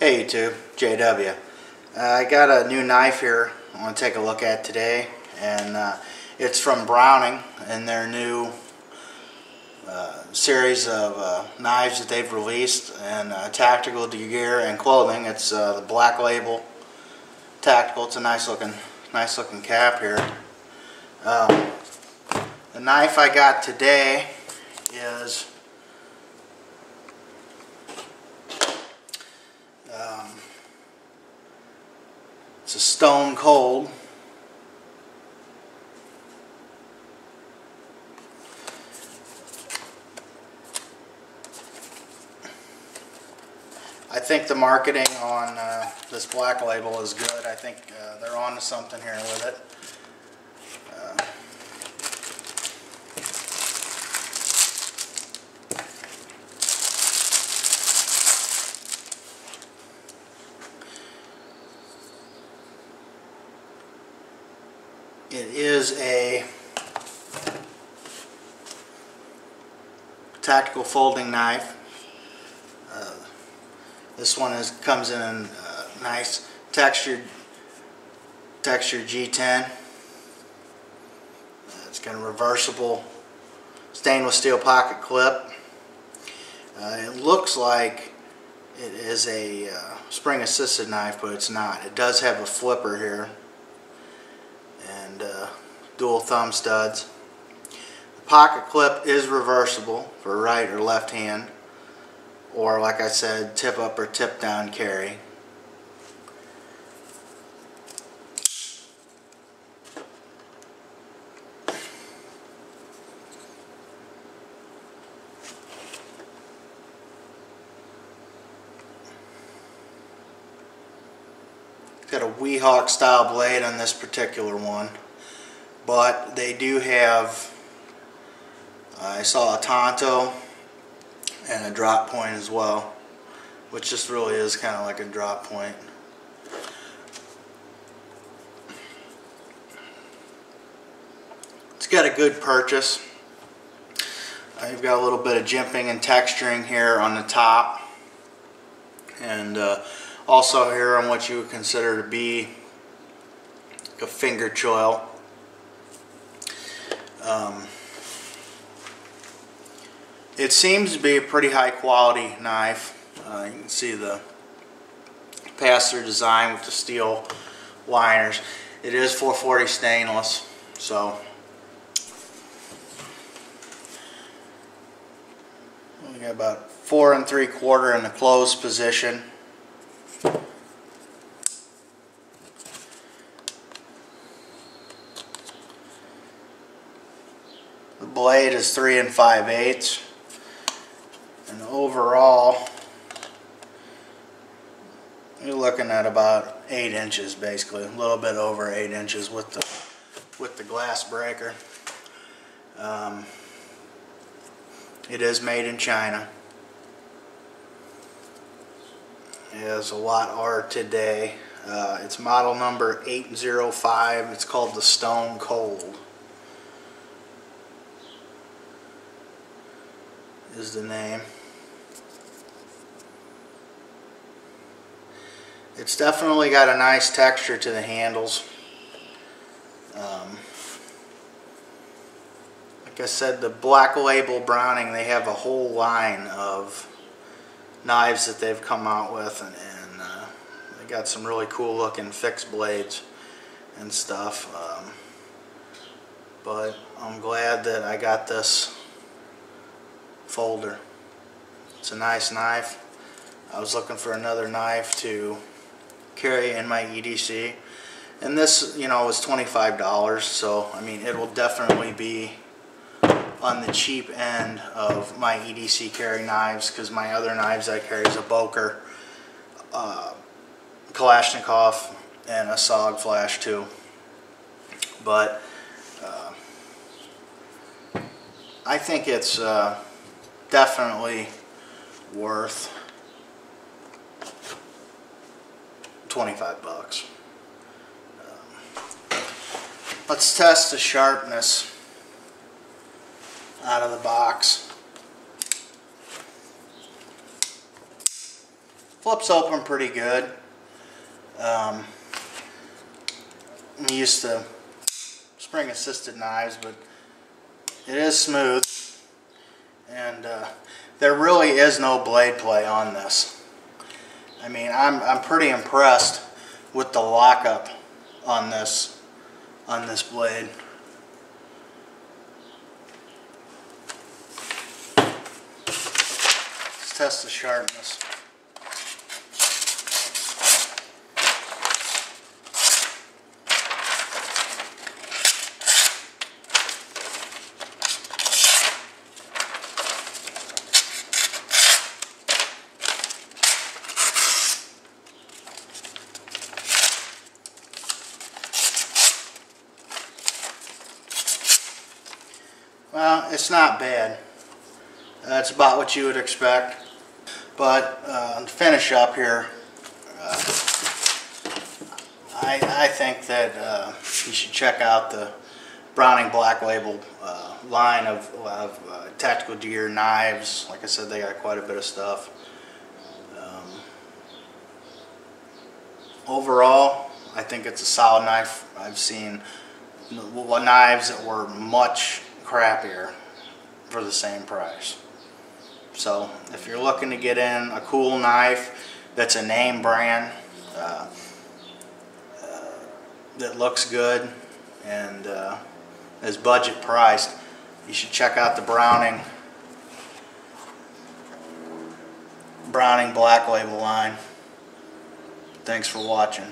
Hey YouTube, JW. I got a new knife here I want to take a look at today, and it's from Browning and their new series of knives that they've released in tactical gear and clothing. It's the Black Label Tactical. It's a nice looking cap here. The knife I got today is it's a Stone Cold. I think the marketing on this Black Label is good. I think they're on to something here with it. It is a tactical folding knife. This one comes in a nice textured G10. It's got a reversible stainless steel pocket clip. It looks like it is a spring assisted knife, but it's not. It does have a flipper here and dual thumb studs. The pocket clip is reversible for right or left hand, or like I said, tip up or tip down carry. It's got a Weehawk style blade on this particular one, but they do have, I saw a Tonto and a drop point as well, which just really is kind of like a drop point. It's got a good purchase. You've got a little bit of jimping and texturing here on the top, and also here on what you would consider to be a finger choil. It seems to be a pretty high quality knife. You can see the pass-through design with the steel liners. It is 440 stainless, so we got about 4 3/4 in the closed position. The blade is 3 5/8. And overall, you're looking at about 8 inches, basically, a little bit over 8 inches with the glass breaker. It is made in China. It has a lot R today. It's model number 805. It's called the Stone Cold. Is the name. It's definitely got a nice texture to the handles. Like I said, the Black Label Browning, they have a whole line of knives that they've come out with, and they got some really cool looking fixed blades and stuff. But I'm glad that I got this folder. It's a nice knife. I was looking for another knife to carry in my EDC, and this, you know, was $25, so I mean, it will definitely be on the cheap end of my EDC carry knives, because my other knives I carry is a Boker, Kalashnikov, and a SOG Flash 2. But I think it's definitely worth $25. Let's test the sharpness out of the box. Flips open pretty good. I'm used to spring assisted knives, but it is smooth, and there really is no blade play on this. I mean, I'm pretty impressed with the lockup on this blade. Let's test the sharpness. Well, it's not bad. That's about what you would expect. But to finish up here, I think that you should check out the Browning Black Label line of tactical deer knives. Like I said, they got quite a bit of stuff. Overall, I think it's a solid knife. I've seen knives that were much crappier for the same price. So if you're looking to get in a cool knife that's a name brand, that looks good and is budget priced, you should check out the Browning Black Label line. Thanks for watching.